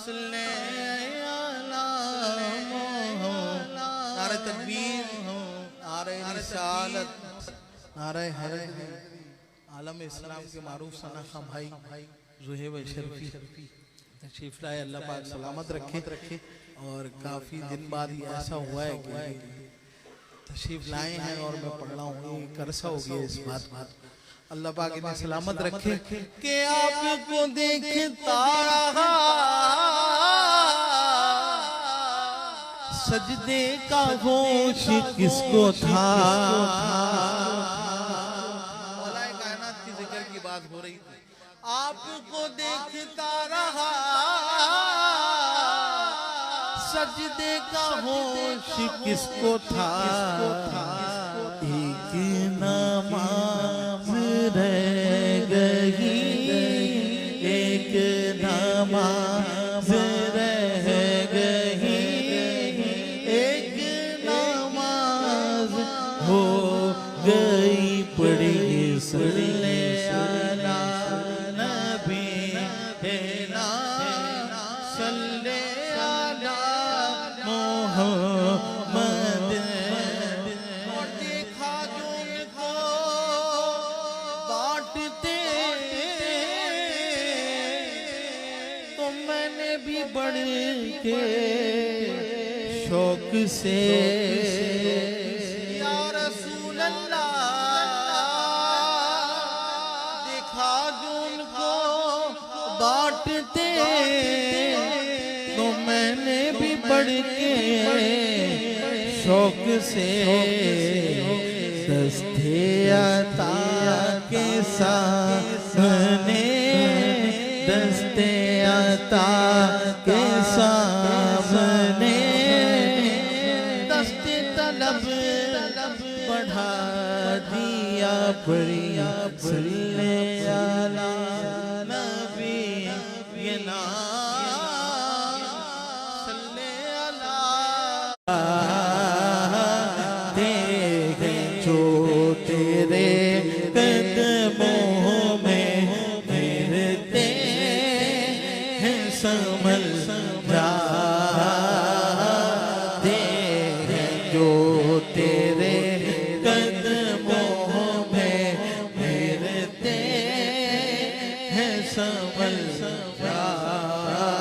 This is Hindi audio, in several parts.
सल्ले अला मोहम्मद। नारे तकबीर, नारे रिसालत, नारे हैदरी। आलम इस्लाम के मारूफ सना खां भाई ज़ुहैब शरीफी तशरीफ लाए, अल्लाह पाक सलामत रखे। और काफ़ी दिन बाद ये ऐसा हुआ है कि तशरीफ लाए हैं और मैं पढ़ रहा हूँ, करसा हो गया इस बात। अल्लाह पाक इन्हें सलामत रखे कि आपको देखता रहा सजदे का होश किसको था। मौलाए कायनात की जिक्र की बात हो रही थी। आपको देखता रहा सजदे का होश किसको था। एक नमाज रह गई, एक नमाज रह गई, एक नमाज हो गई पड़ी। सल्ले अला नबी ना सल्ले अला मोहम्मद। और देखा जो उनको बांटते तो मैंने भी बढ़ के शौक से या रसूल अल्लाह देखा जो उनको बांटते तो मैंने भी बढ़ के शौक से दस्ते अता के सामने, दस्ते अता के सामने दस्ते तलब बढ़ा दिया बढ़िया। सल्ले अला नबी ना सल्ले अला। देखे जो तेरे कदमों में गिरते हैं संभल जा। देखे जो तेरे कदमों में गिरते हैं संभल जाते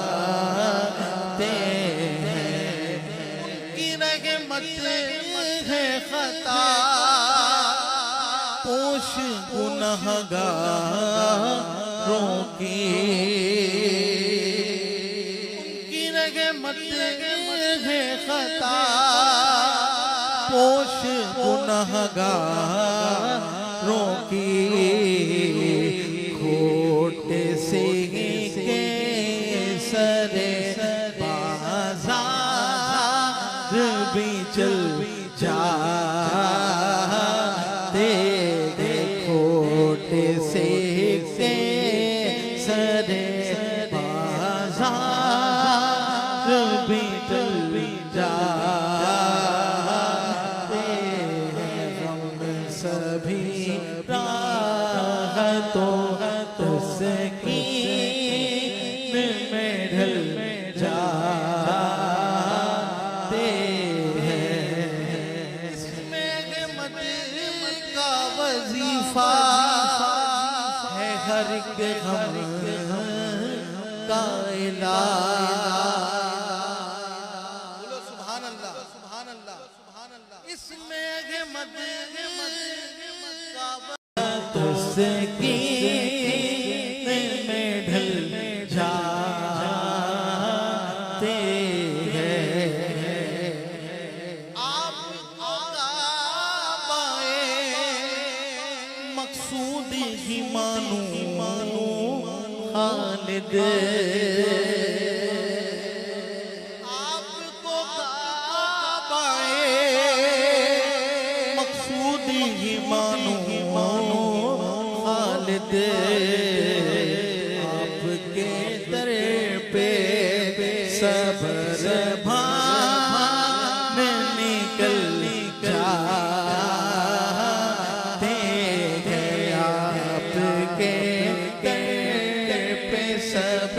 हैं। उनकी रहमत है खता पोश गुनहगारों की। उनकी रहमत है खता पोश गुनहगारों की। खोट से के सरे बाजार भी चल जाते। खोट से के सरे बाजार भी चल जाते। हम सभी राहतों तस्कीन में ढल जाते हैं। इसमें रहमत का वजीफा है हर एक हम का इलाज। बोलो सुभान अल्लाह, सुभान अल्लाह, सुभान अल्लाह। इसमें रहमत का तस्कीन में ढल जाते हैं। आप मकसूद ही मानो खालिद। आपको मकसूद ही मानो खालिद। आपके दर पे सब्र भान निकल जाते हैं। आपके दर पे सब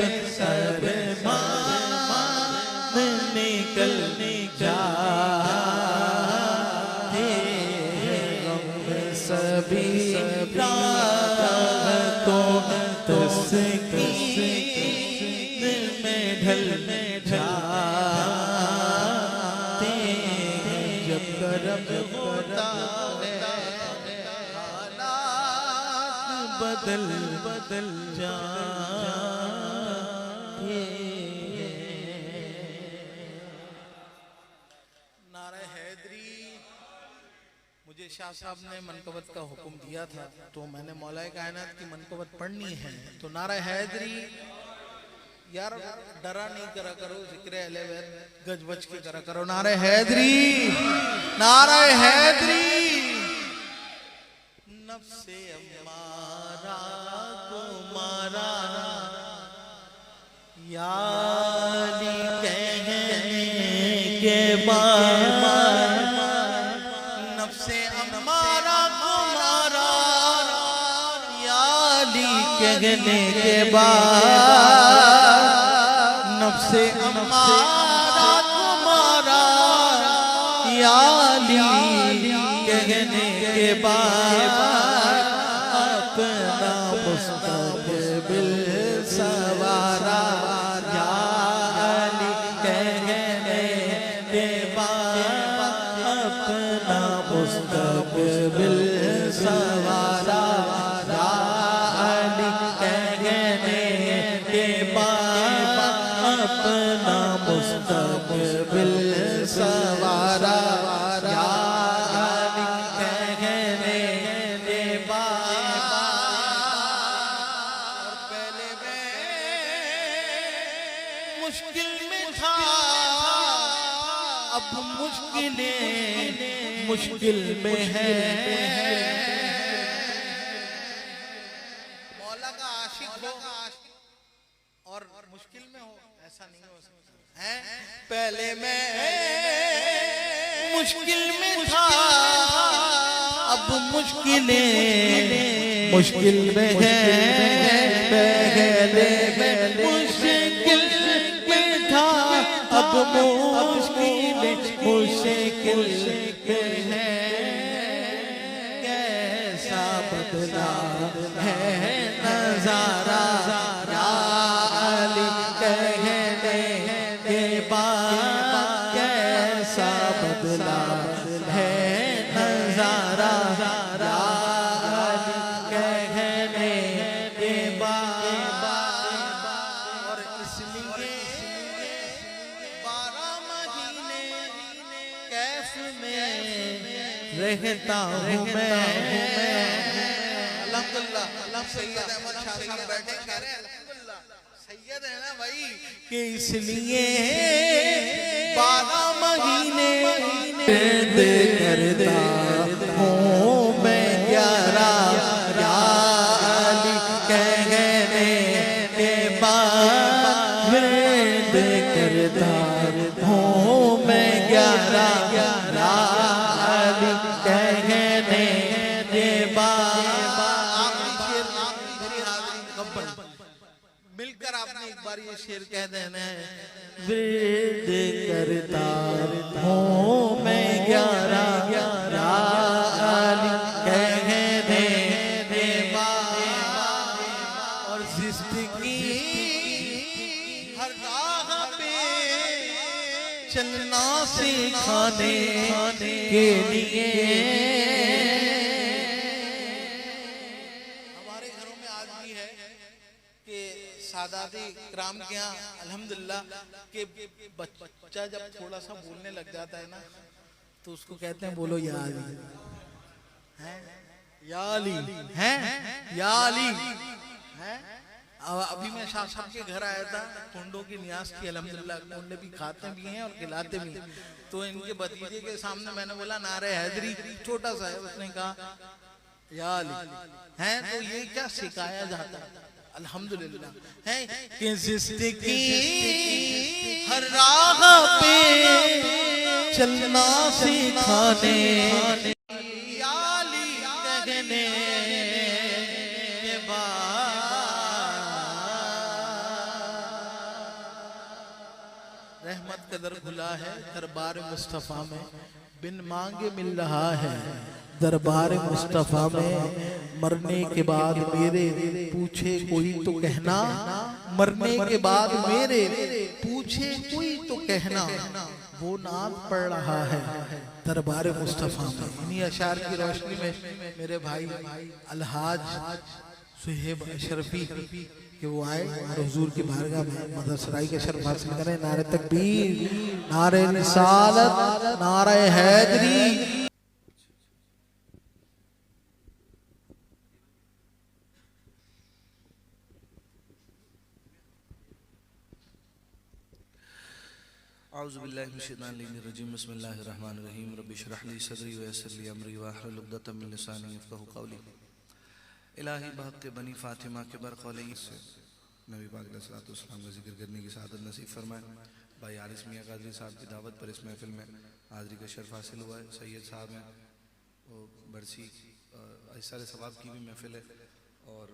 बदल बदल जाए। नारे हैदरी। मुझे शाह साहब ने मनकबत का हुक्म दिया था तो मैंने मौलाए कायनात की मनकबत पढ़नी है। तो नारा हैदरी यार डरा नहीं करा करो, जिक्र अहले बैत गज बज के करा करो। नारे हैदरी, नारा हैदरी। नफ्से अम्मारा तुम्हारा याली कहने के बाद, नफ्से अम्मारा तुम्हारा याली कहने के बाद, नफ्से अम्मारा तुम्हारा याली कहने के बाद, अपना मुस्तक़बिल सवारा याली कहने के बाद, अपना मुस्तक़बिल सवारा याली कहने के बाद, अपना मुस्तक़बिल सवारा याली कहने के बाद। और पहले मैं मुश्किल में था, अब मुश्किल में है। मौला का आशिक हो और मुश्किल में हो, ऐसा नहीं हो सकता है। पहले मैं मुश्किल में था, अब मुश्किल में है। पहले मैं मुश्किल में था, अब मुश्किल में है। कैसा बदला है नजारा याली कहने के बाद, कैसा बदला है नजारा याली कहने के बाद। और इसलिए 12 महीने कैफ में रहता हूँ मैं। अल्हम्दुलिल्लाह, सैयद अहमद शाह साहब बैठे कह रहे हैं अल्हम्दुलिल्लाह, सैयद है ना भाई। कि इसलिए 12 महीने करता हूँ मैं 11 याली कहने के बाद, वेद करता हूँ मैं 11 याली कहने के बाद। मिलकर आपने एक बार ये शेर कह देना है। विरद करता हूँ मैं 11 याली कहने के बाद। और जिंदगी हर राह पे चलना सिखाने के लिए। हमारे घरों में आज भी है कि सादाती कराम के यहाँ अल्हम्दुलिल्लाह के बच्चा जब थोड़ा सा बोलने लग जाता है ना, तो उसको कहते हैं बोलो या अली, हैं या अली, हैं या अली, हैं। अभी मैं शाह साहब के घर आया था, कुंडों की नियाज की अल्हम्दुलिल्लाह, कुंडे भी खाते भी हैं और खिलाते भी हैं। तो इनके भतीजे के सामने मैंने बोला नारे हैदरी, छोटा सा है, उसने कहा या अली, हैं। तो ये क्या सिखाया जाता है अल्हम्दुलिल्लाह है कि जिंदगी हर राह पे चलना सिखाने याली कहने के बाद। रहमत कदर खुला है दरबार मुस्तफा में, बिन मांगे मिल रहा है दरबार मुस्तफा में। मरने के बाद मेरे पूछे कोई तो कहना, मरने के बाद मेरे पूछे कोई तो कहना, वो नात पढ़ रहा है दरबार मुस्तफा में। इन्हीं अशार की रोशनी में मेरे भाई अलहाज सुहेब अशरफी कि वो आए और हुजूर की बारगाह में मदरसराई के शर्फ हासिल करें। नारे तकबीर, नारे रिसालत, नारे हैदरी। औज़ुबिल्लाहिमिनश्शैतानिर्रजीम बिस्मिल्लाहिर्रहमानिर्रहीम रब्बि इश्रह ली सदरी वयस्सिर ली अमरी वाहलुल उक़दतम मिन लिसानी यफ़क़हू क़ौली। इलाही बहक़ के बनी फ़ातिमा के बरक़ौली से नबी पाक अलैहिस्सलाम का जिक्र करने की सादत नसीब फरमाए। भाई आरिस मियाँ क़ादरी साहब की दावत पर इस महफ़िल में हाज़री का शर्फ़ हासिल हुआ है। सैयद साहब हैं, वो बरसी इसार सवाब की भी महफ़िल है और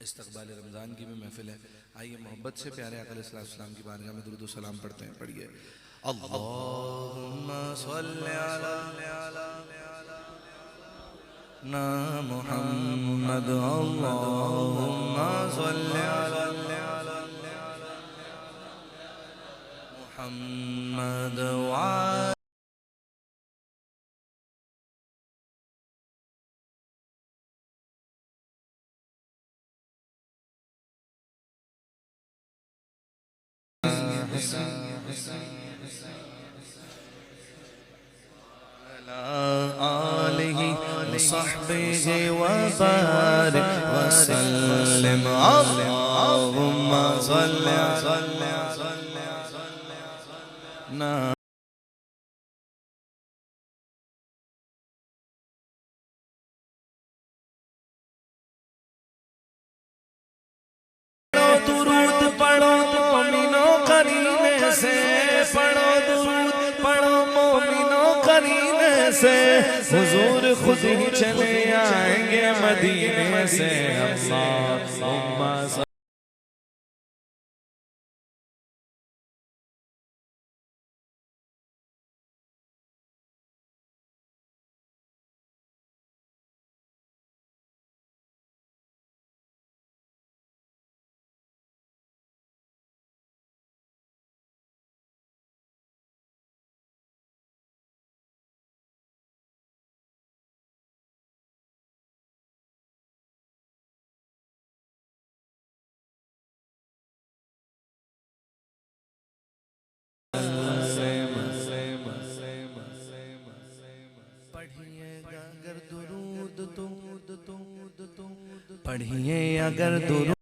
इस्तक़बाल रमज़ान की भी महफ़िल है। आइए मोहब्बत से प्यारे आका अलैहिस्सलाम की बारगाह में दुरूद व सलाम पढ़ते हैं। पढ़िए अल्लाहुम्मा सल्लि अला ना मुहम्मद, अल्लाहुम्मा सल्लि अला मुहम्मद व आलिहि वसहबिहि वबारिक वसल्लिम। अल्लाहुम्मा सल्लि अला दुरूद पढ़ो मोमिनों करीने से, पढ़ो दुरूद पढ़ो मोमिनों करीने से, हुजूर खुद ही चले आएंगे मदीने से। अल्लाहुम्मा पढ़िएगा अगर दुरूद पढ़िए अगर दुरूद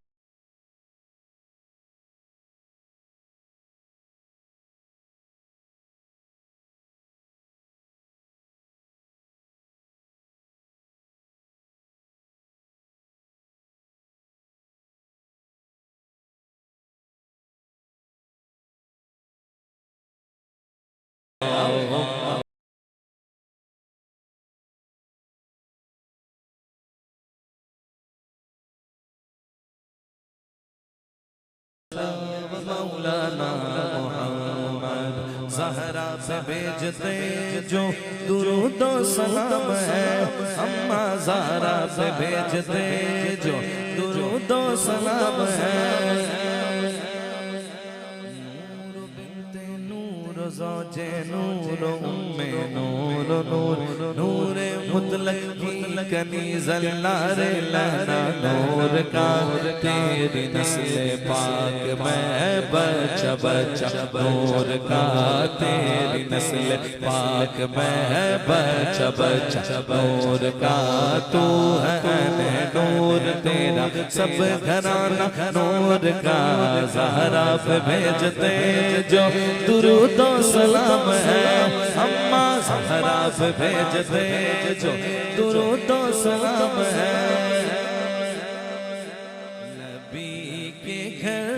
मौलाना मोहम्मद ज़हरा पे भेजते जो दुरूद व सलाम है, अम्मा ज़हरा पे भेजते जो दुरूद व सलाम है। नूर बिन्ते नूर ज़ौजे नूर उम्मे नूर नूर नूर मुतलक की कनीज़ लारे लहना नूर का, तेरी नस्ल पाक मैं बच्चा बच्चा नूर का, तेरी नस्ल पाक मैं बच्चा बच्चा नूर का। तू है नूर तेरा सब घराना नूर का, ज़हरा पे भेजते जो दुरूद व सलाम है, अम्मा ज़हरा पे भेजते जो दुरूद व सलाम है। नबी के घर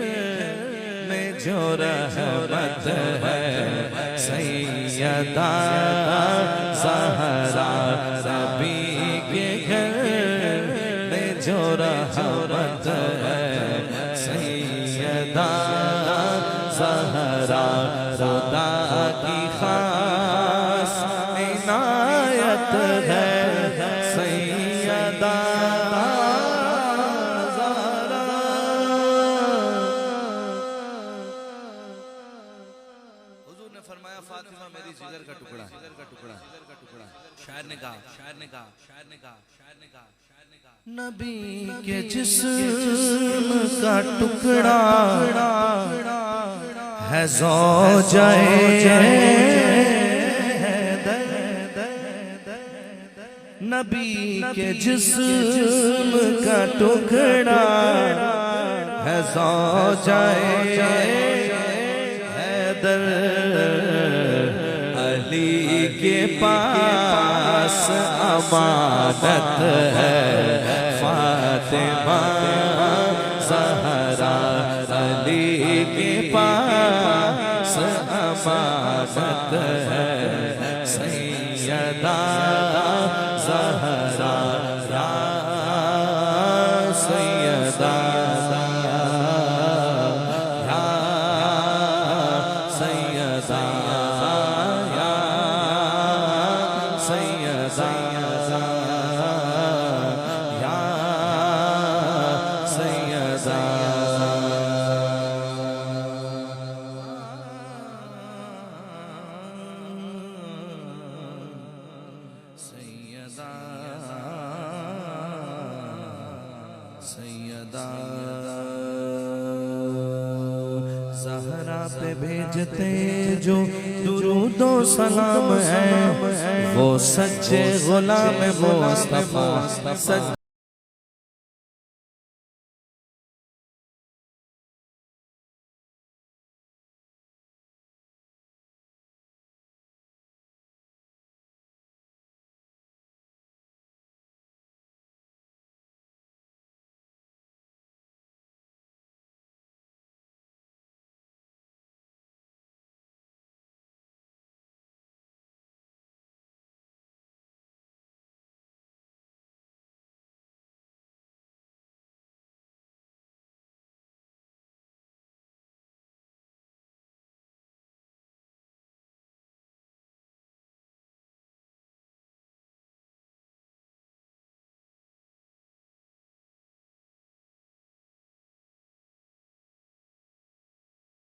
में जो रहमत है सैयदा ज़हरा, नबी के घर में जो रहमत है सैयदा ज़हरा, खुदा की खास इनायत है सैयदा ज़हरा। हुजूर ने फरमाया फातिमा मेरी जिगर का टुकड़ा, शायर ने कहा नबी के जिस्म का टुकड़ा है ज़ौजाए नबी के जिस्म का टुकड़ा है ज़ौजाए हैदर अली के पास अमानत है फातिमा ज़हरा अली के पास अमानत है सैयदा ज़हरा सैयदा ज़हरा पे भेजते जो दुरूदो सलाम है वो सच्चे गुलाम मुस्तफा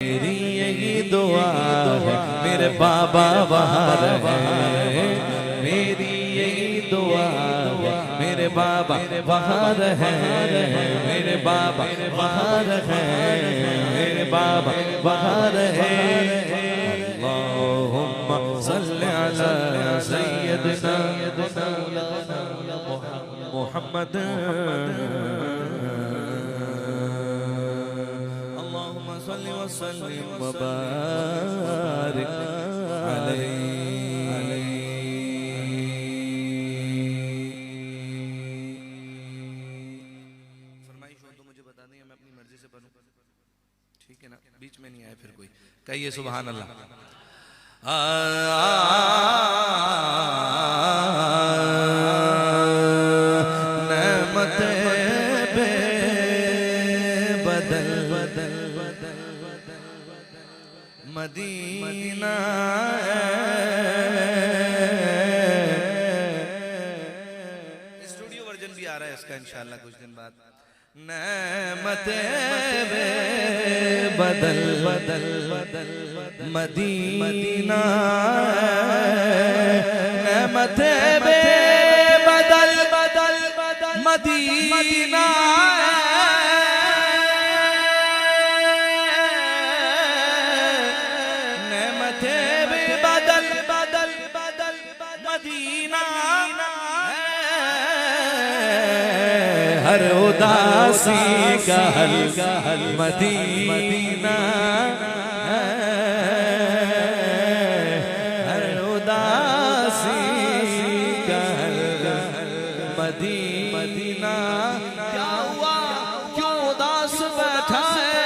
मेरी यही दुआ है मेरे बाबा बाहर है मेरी यही दुआ है मेरे बाबा बाहर है मेरे बाबा बाहर है मेरे बाबा बाहर है अल्लाहुम्मा सल्ली अला सय्यदिना मुहम्मद सल्ली व सल्लिम व बारिक अलैहि। फरमाइश हो तो मुझे बता दें, मैं अपनी मर्जी से पढ़ूं, ठीक है ना? बीच में नहीं आए फिर कोई। कहिए सुभान अल्लाह। मदीना स्टूडियो वर्जन भी आ रहा है इसका इंशाल्लाह कुछ दिन बाद। नेमते बदल बदल बदल मदीना नेमते बदल बदल मदीना हर उदासी का हल मदीना हर उदासी का हल मदीना। क्या हुआ क्यों उदास बैठा है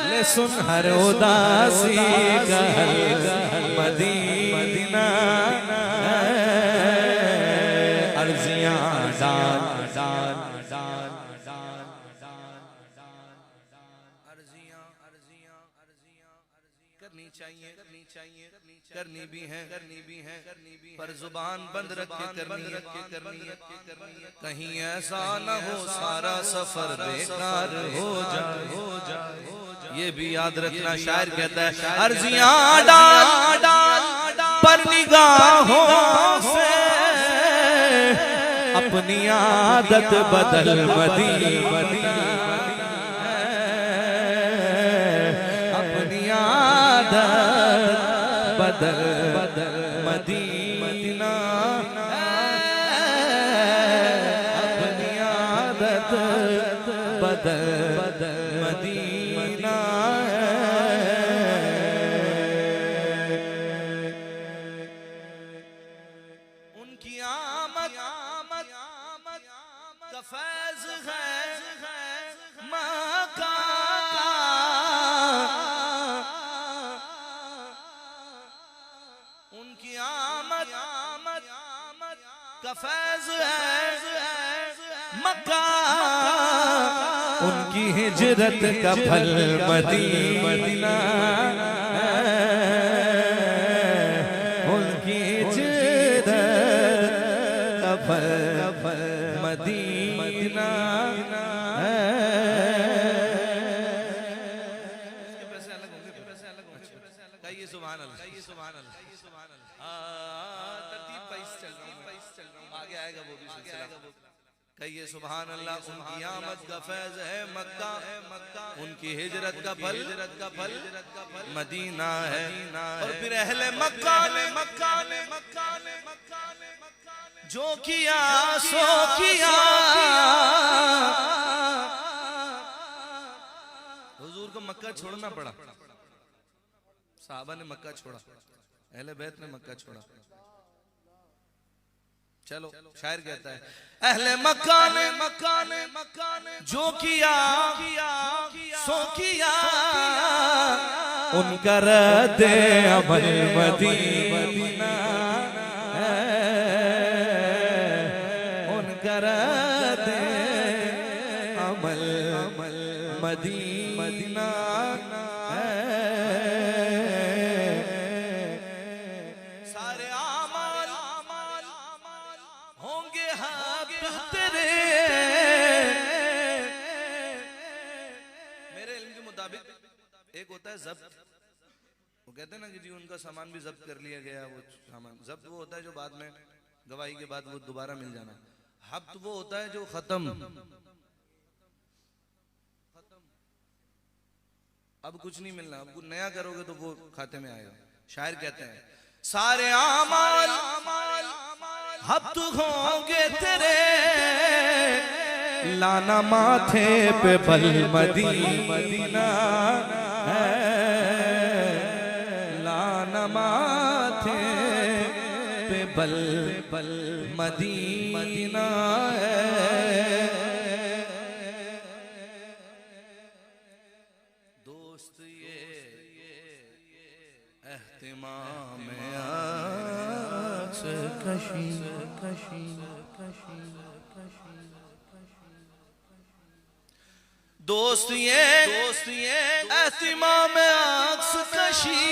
ले सुन हर उदासी का हल मदीना। अर्जियां डाल करनी भी है पर जुबान बंद रख के करनी है। कहीं ऐसा न हो सारा सफर बेकार हो जाए ये भी याद रखना। शायर कहता है अर्जियां डाल पर निगाहों से अपनी आदत बदल मदीना, अपनी आदत बदल मदीना, अपनी आदत बदल मदीना। उनकी आमद का फैज़ है मक्का, उनकी आमद का फैज़ है मक्का, उनकी हिजरत का फल मदीना, उनकी हिजरत का फल मदीना। पैसे अलग होंगे, कहिए सुभान अल्लाह, तरतीब पैस चल रहा हूँ, आगे आएगा वो भी सिलसिला। कहिए सुभान अल्लाह। उनकी आमद का फैज़ है मक्का, उनकी हिजरत का फल मदीना है। और फिर अहले मक्का ने जो किया सो किया, हुजूर को मक्का छोड़ना पड़ा, साहबा ने मक्का छोड़ा, अहले बैत ने मक्का छोड़ा। चलो शायर कहता है अहले मक्का ने जो किया सो किया, उनका रद्दे अमल मदीना, उनका रद्दे अमल मदीना। सारे आमाल होंगे हाथ तेरे, मेरे इल्म के मुताबिक एक होता है जब्त, वो कहते हैं ना कि जी उनका सामान भी जब्त कर लिया गया, वो सामान जब्त वो होता है जो बाद में गवाही के बाद वो दोबारा मिल जाना। हब्त वो होता है जो खत्म, अब कुछ नहीं मिलना, अब कुछ नया करोगे तो वो खाते में आएगा। शायर कहते हैं सारे आमाल हब्त होंगे तेरे, लाना माथे पे बल मदीना, लाना माथे पे बल मदीना। दोस्त ये एहतिमाम कशी दोस्त ये एहतिमाम अक्स कशी,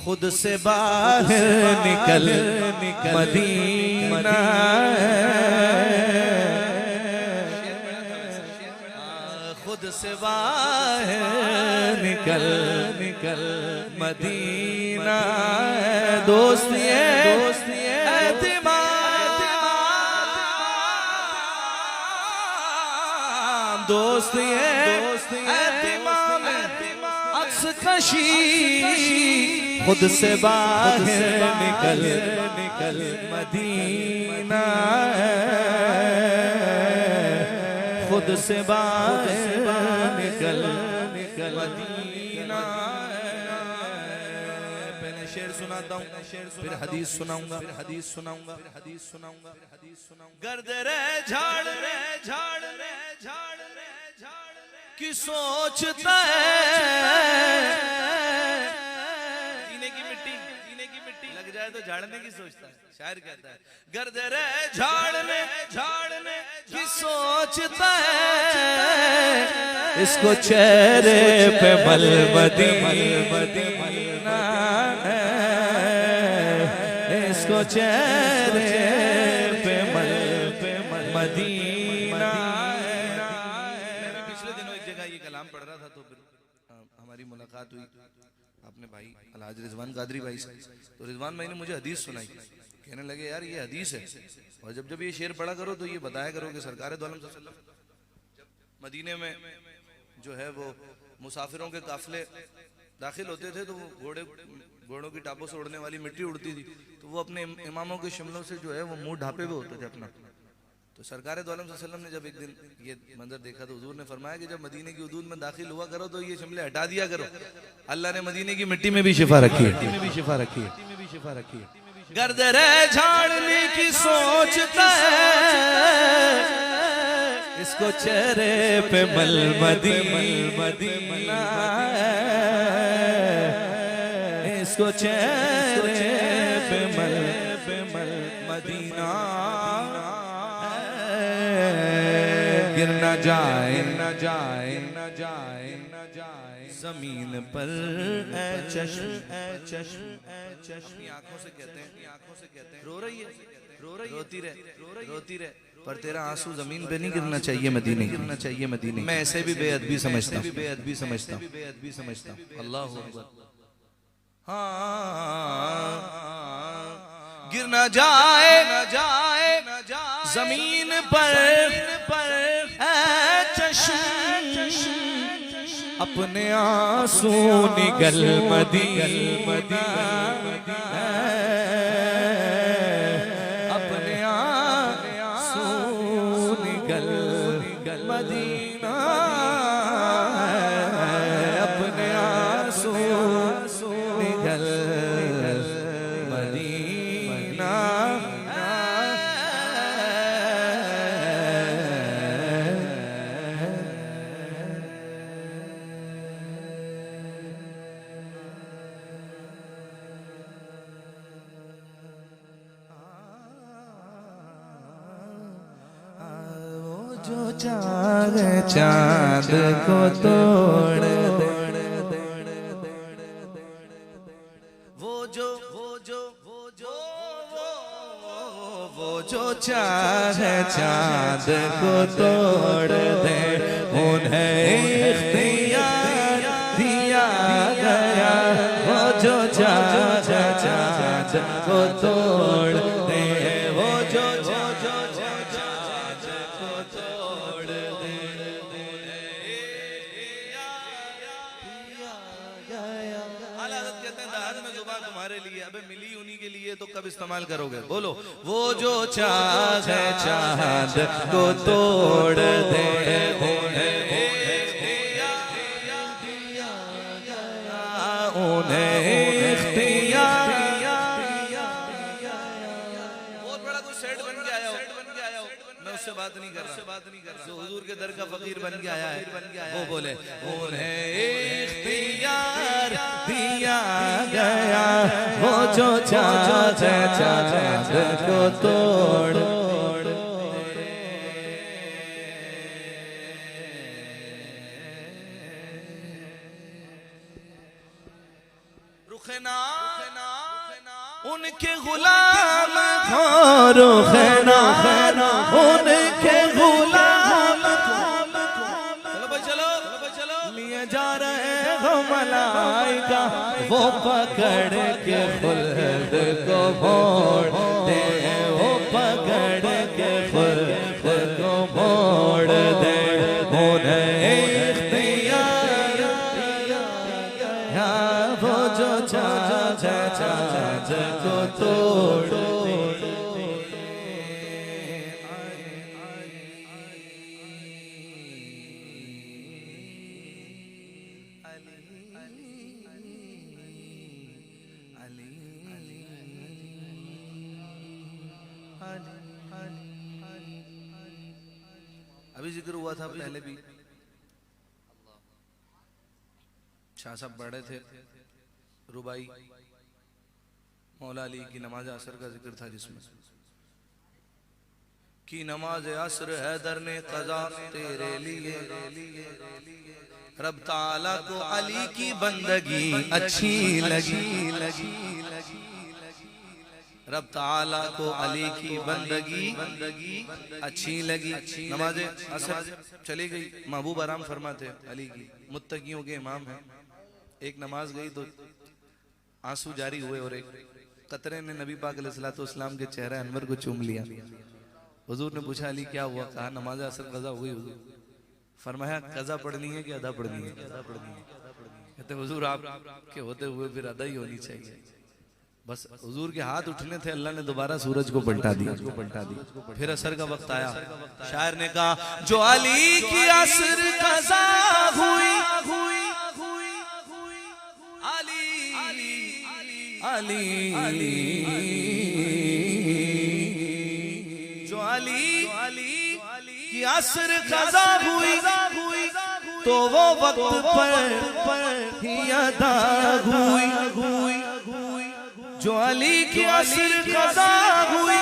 खुद से बाहर निकल मदीना, खुद से बाहर निकल मदीना। दोस्त ये दोस्त एहतिमाम अक्स कशी, खुद से बाहर निकल मदीना, खुद से बाहर निकल मदीना। पहले शेर सुनाता हूँ, फिर हदीस सुनाऊंगा, गर्द रे झाड़ की सोचता है, जीने की मिट्टी लग जाए तो झाड़ने की सोचता है। शायर कहता है गर्द रे झाड़ने की सोचता है, इसको चेहरे पे मल मदीना, इसको चेहरे पे मल मदीना। पिछले दिनों एक जगह ये कलाम पढ़ रहा था तो फिर हमारी मुलाकात हुई, आपने भाई अलहाज रिजवान कादरी भाई से, तो रिजवान भाई ने मुझे हदीस सुनाई। कहने लगे यार ये हदीस है, और जब जब ये शेर पढ़ा करो तो ये बताया करो कि सरकार दो आलम सल्लल्लाहु अलैहि वसल्लम मदीने में जो है वो मुसाफिरों के काफिले दाखिल होते थे, तो वो घोड़ों की टापों से उड़ने वाली मिट्टी उड़ती थी, तो वो अपने इमामों के शिमलों से जो है वो मुंह ढापे हुए होते थे अपना। तो सरकार दो आलम सल्लल्लाहु अलैहि वसल्लम ने जब एक दिन ये मंजर देखा तो हुजूर ने फरमाया कि जब मदीने की हुदूद में दाखिल हुआ करो तो ये शिमले हटा दिया करो, अल्लाह ने मदीने की मिट्टी में भी शिफा रखी है, गर्द रह झाड़ने की सोचता है, इसको चेहरे पे मल मदीना, इसको चेहरे पे मल मदीना, गिर न जाए जमीन पर अपनी आंखों से कहते हैं रो रही है रोती रहे पर तेरा आंसू जमीन पे नहीं गिरना चाहिए मदीने। मैं ऐसे भी बेअदबी समझता हूँ अल्लाह अकबर। हाँ गिर न जाए जमीन पर अपने आंसू निगल मदीना, अपने आंसू निगल मदीना, अपने आंसू निगल मदीना। जो चांद को तोड़ दे, वो जो चाहे चांद को तोड़ दे, उन्हें इख्तियार दिया गया, वो जो चाहे चांद को तोड़ दे, वो जो तुम्हारे लिए अबे मिली उन्हीं के लिए, तो कब इस्तेमाल करोगे? बोलो वो जो चाहे चांद को तोड़ दे, उन्हें इख्तियार। बहुत बड़ा कोई सेठ बन के आया हो, मैं उससे बात नहीं कर रहा, जो हुजूर के दर का फकीर बन के आया है वो बोले उन्हें इख्तियार दिया गया, वो जो चाहे चांद को तोड़। रुखना उनके गुलाम हो, रुखना उनके गुलाम, चलो लिए जा रहे हो मलाइका, वो पकड़ के खुल्द को मोड़ दे, वो पकड़ के खुल्द को मोड़ दे, उन्हें इख्तियार दिया, वो जो चाहे चांद को तोड़। अभी जिक्र हुआ था पहले भी, शाह साहब बड़े थे, रुबाई मौला अली की नमाज असर का जिक्र था, जिसमें कि नमाज असर हैदर ने कज़ा तेरे लिए, रब ताला को अली की बंदगी अच्छी लगी, रब ताला को अली की बंदगी अच्छी लगी। नमाज असर चली गई, महबूब आराम फरमाते अली की, मुत्तकियों के इमाम हैं, एक नमाज गई तो आंसू जारी हुए और एक कतरे ने नबी पाक अलैहिस्सलाम के चेहरे अनवर को चूम लिया। हुजूर ने पूछा अली क्या हुआ? कहा नमाज असर कज़ा हो गई हुजूर। फरमाया कज़ा पढ़नी है कि अदा पढ़नी है? कहते हुजूर आप के होते हुए फिर अदा ही होनी चाहिए। बस हुजूर के हाथ उठने थे, अल्लाह ने दोबारा सूरज को पलटा दिया। फिर असर का वक्त आया, शायर ने कहा जो अली की असर कज़ा हुई, अली जो अली की असर कज़ा हुई तो वो वक्त पर ही अदा हुई। जो अली की असर कज़ा हुई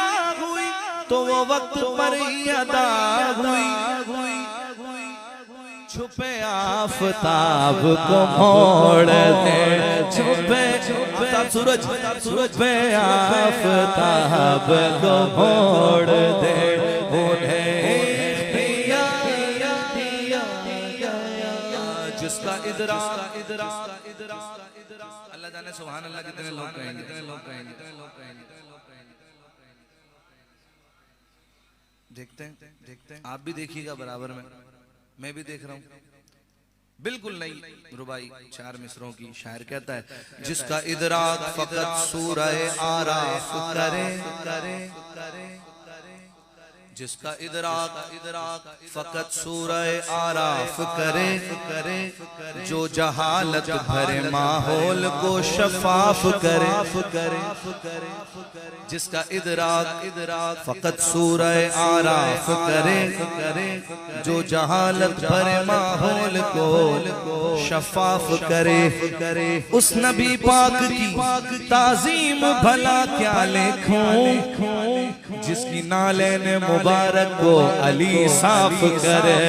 तो वो वक्त पर ही अदा हुई। छुपे आफताब को मोड़ दे, छुपे सूरज छुपे आफताब को मोड़ दे, जिसका इदराक अल्लाह जाने सुभान अल्लाह कितने लोग कहेंगे। देखते हैं आप भी देखिएगा बराबर में, मैं भी देख रहा हूँ। बिल्कुल नई रुबाई 4 मिसरों की। शायर कहता है जिसका इदराक फकत सूरह आराफ करे, जिसका इदराक फकत सूरह आराफ करे, जो जहालत भरे माहौल को शफाफ करे, जिसका इदराक फकत सूरह आराफ करे, जो जहालत भरे माहौल को शफाफ करे। उस नबी पाक की ताजीम भला क्या लिखूं, जिसकी नालेन मुबारक को अली साफ करे,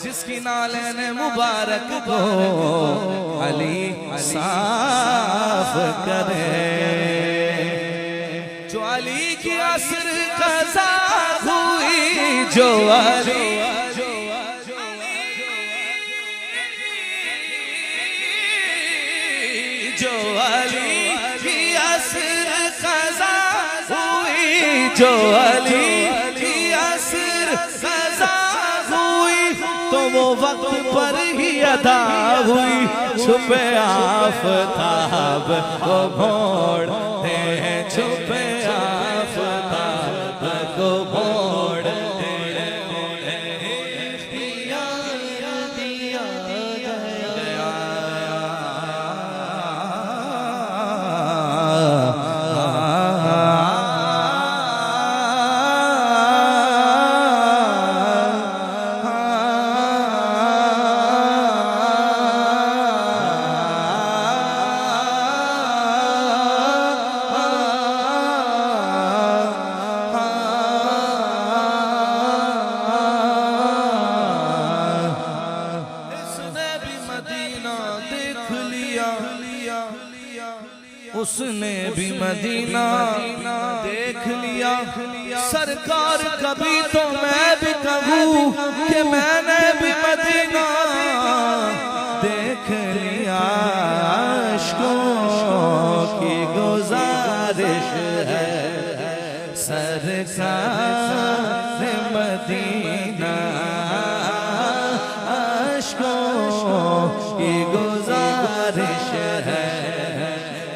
जिसकी नालेन मुबारक को अली साफ करे। जो अली की असर कज़ा हुई, जो अली की असर कज़ा हुई, जो अली की असर कज़ा हुई तो वो वक्त पर ही अदा हुई। छुपे आफताब को मोड़ दे, छुपे आफताब को मोड़ दे। उसने भी मदीना देख लिया, सरकार कभी तो मैं भी कहूँ कि मैंने भी मदीना देख लिया। अश्कों की गुजारिश है सरकार मदीना, अश्कों की गुजारिश है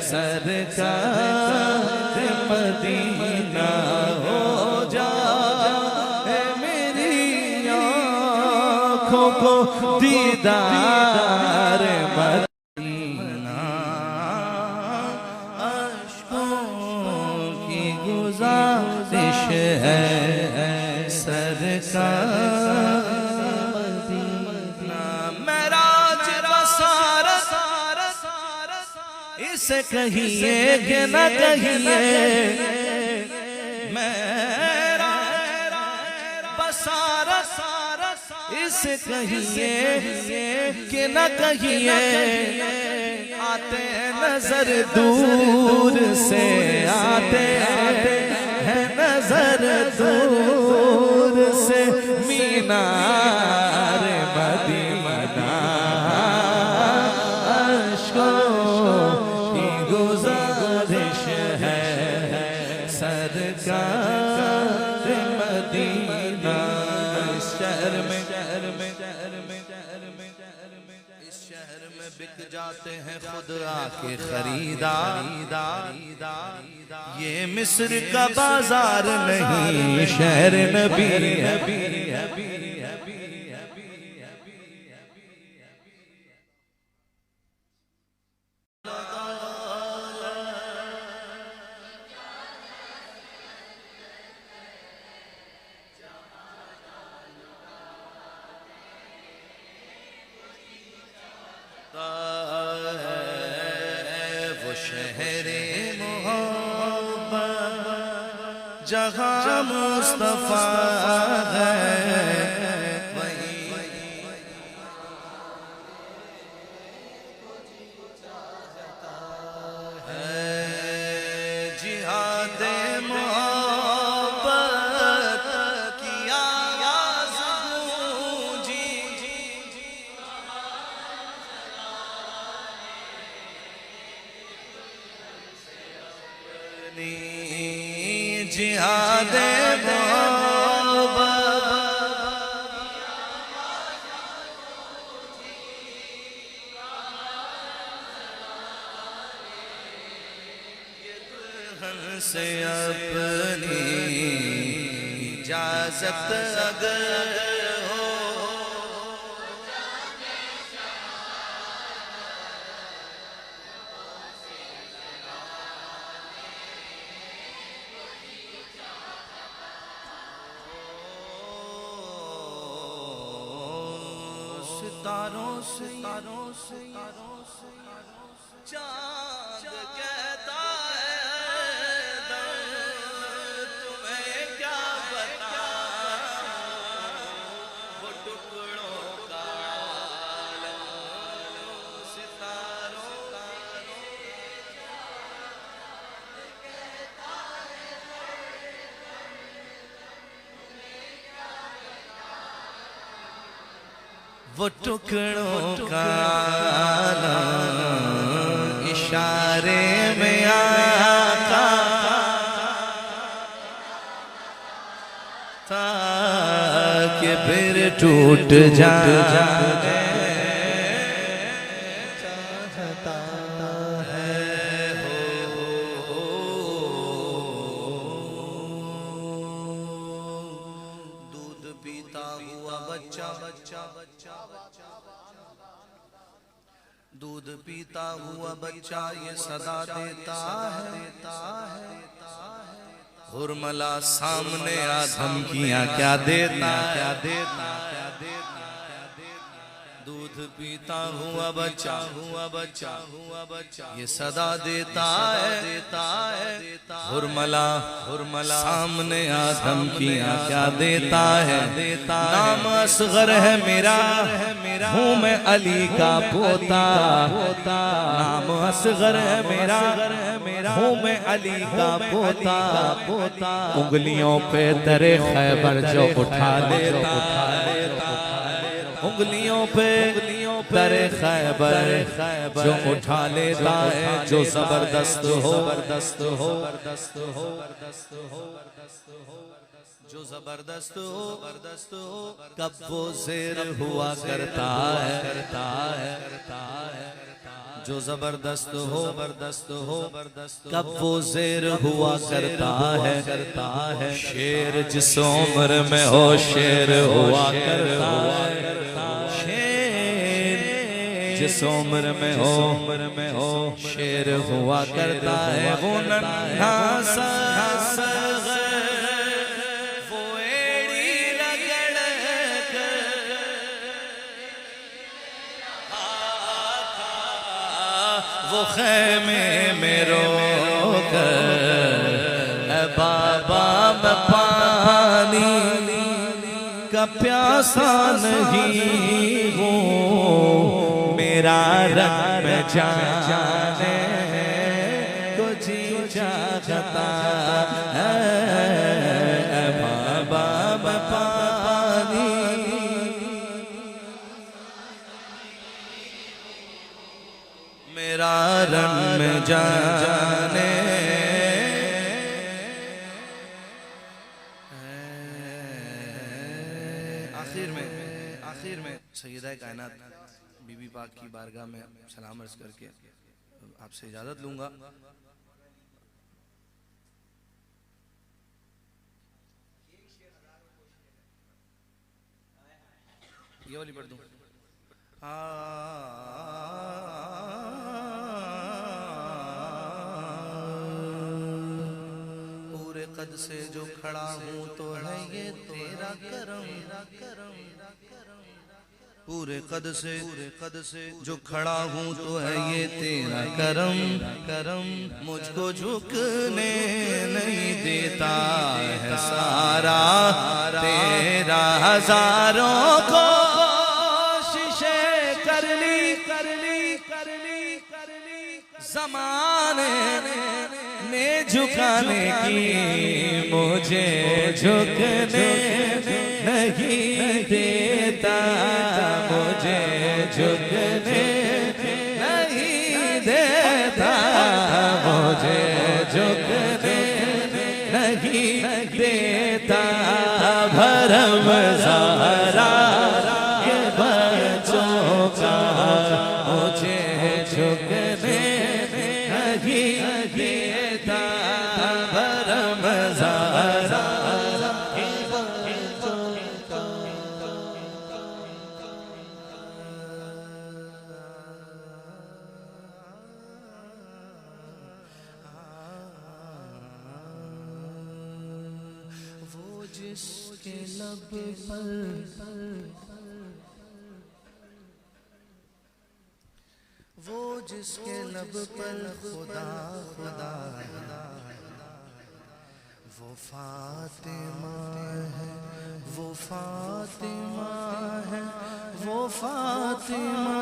सरकार मदीना। हो जा मेरी आँखों को दीदार मदीना, अश्कों की गुजारिश है सरकार मदीना। मेराज बसारत इसे कहिए कि न कहिए, मेरा बसारत इसे कहिए कि न कहिए। आते नजर दूर से, आते हैं नजर दूर से मीनार मदीना, शहर में बिक जाते हैं खुद आके खरीदार। ये मिस्र का बाजार नहीं शहर नबी है। वो शहरे मोहब्बत जहाँ मुस्तफा है जिहादे मोहब्बत की आवाज़ गूंजी। जिहादे मोहब्बत से अपनी इजाजत अगर हो सितारों से चांद कहता है तुम्हें क्या बताऊं वो टुकड़ों का आलम सितारों का वो टुकड़ों का आलम इशारे में आका ताकि फिर टूट जाए चाहता है दूध पीता हुआ बच्चा दूध पीता हुआ बच्चा ये सदा देता है हुरमला सामने आ धमकियां क्या देता दूध पीता हुआ बच्चा ये सदा देता है हुरमला सामने आ धमकियां क्या देता है नाम असगर है मेरा हूँ मैं अली का पोता नाम असगर है मेरा हूँ मैं अली का पोता उंगलियों पे तेरे खैबर जो उठा लेता उंगलियों पे तेरे खैबर जो उठा लेता है जो जबरदस्त हो जो जबरदस्त हो कब वो ज़ेर हुआ करता है जो जबरदस्त हो कब वो ज़ेर हुआ करता है शेर जिस उम्र में हो शेर हुआ करता है शेर जिस उम्र में हो शेर हुआ करता है वो नन्हा सा वो एड़ी रगड़ वो खैमे में रोकर बाबा मैं पानी का प्यासा नहीं हूँ मेरा रंग में जाने को जी चाहता है बाबा मैं पानी मेरा रंग में जाने आखिर में सैयदा कायनात बीबी पाक की बारगाह में सलाम अर्ज करके आपसे इजाज़त लूँगा। ये वाली पढ़ दूँ। पूरे कद से जो खड़ा हूँ तो है ये तेरा करम, पूरे कद से जो खड़ा हूँ तो है ये तेरा करम, मुझको झुकने नहीं देता है सारा तेरा, हजारों कोशिशें कर ली ज़माने ने झुकाने की, मुझे झुकने नहीं देता, मुझे झुकने नहीं देता, मुझे झुकने नहीं देता। भरम ज़हरा के बच्चों का मुझे झुकने नहीं देता, भरम ज़हरा के बच्चों का। वो जिसके लब पर, वो जिसके लब पर खुदा खुदा, वो फातिमा है, वो फातिमा है, वो फातिमा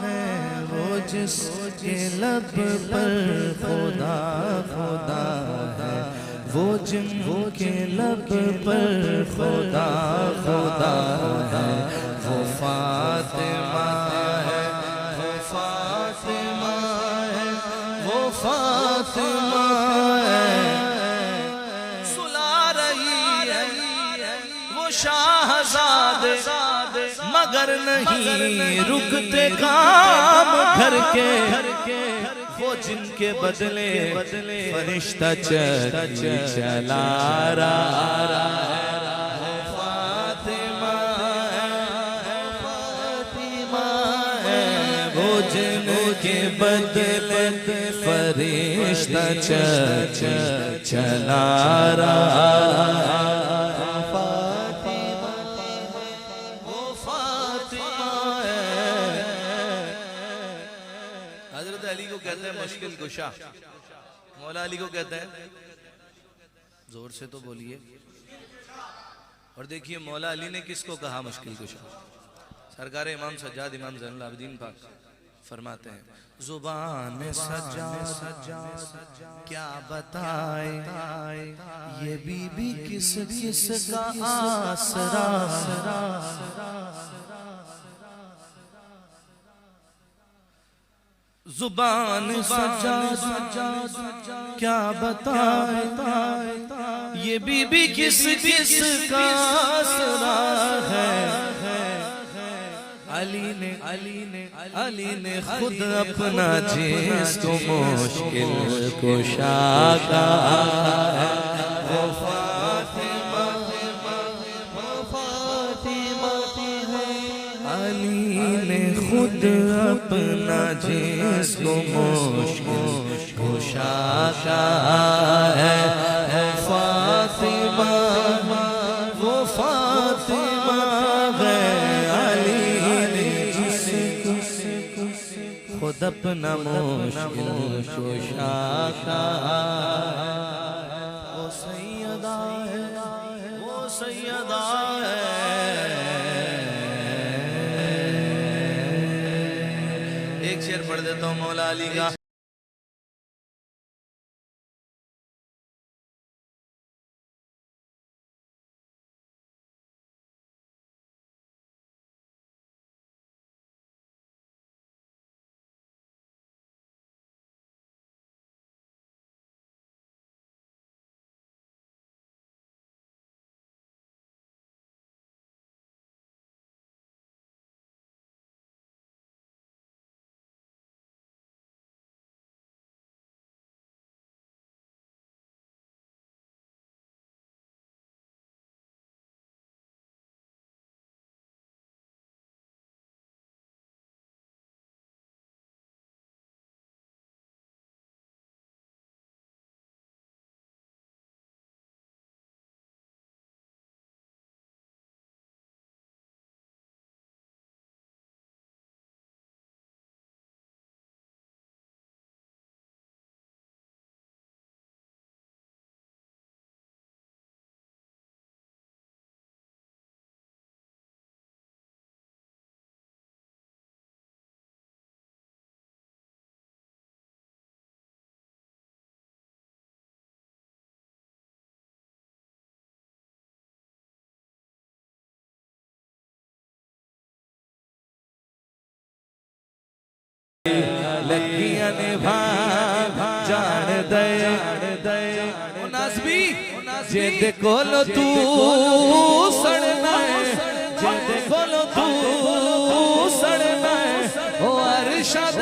है, वो जिसके लब पर खुदा खुदा है, वो जिनके लब पर खुदा खुदा है, वो फातिमा है, वो फातिमा है, वो फातिमा है। सुला रही है वो शाहज़ादे मगर नहीं रुकते काम घर के, वो जिनके बदले फरिश्ता चला रहा है। फातिमा है, फातिमा है, वो जिनके बदले फरिश्ता चला रहा है। फातिमा, वो फातिमा है। हजरत अली को कहते हैं मुश्किल कुशा, मौला अली को कहते हैं, जोर से तो बोलिए। और देखिए मौला अली ने किसको कहा मुश्किल कुशा? सरकार इमाम सज्जाद इमाम ज़ैनुल आबिदीन पाक फरमाते हैं, जुबान सज्जाद क्या बताए, ये बीबी किस का आसरा, जुबान सज्जाद क्या बताए, ये बीबी किस का आसरा है। अली ने खुद अपना जिस्म मुश्किल कुशा कहा है। वो फातिमा, वो फातिमा है। अली ने खुद अपना जिस्म मुश्किल कुशा कहा है। वो फातिमा, वो फातिमा है। खुद अपना मुश्किल कुशा कहा है। वो सैयदा है, वो सैयदा है। एक शेर पढ़ देता हूँ मौला अली का। लगियां ने जान दे नाज़बी जिंदे कोलो तू सड़ना है जिंदे कोलो तू सड़ना है ओ अरशद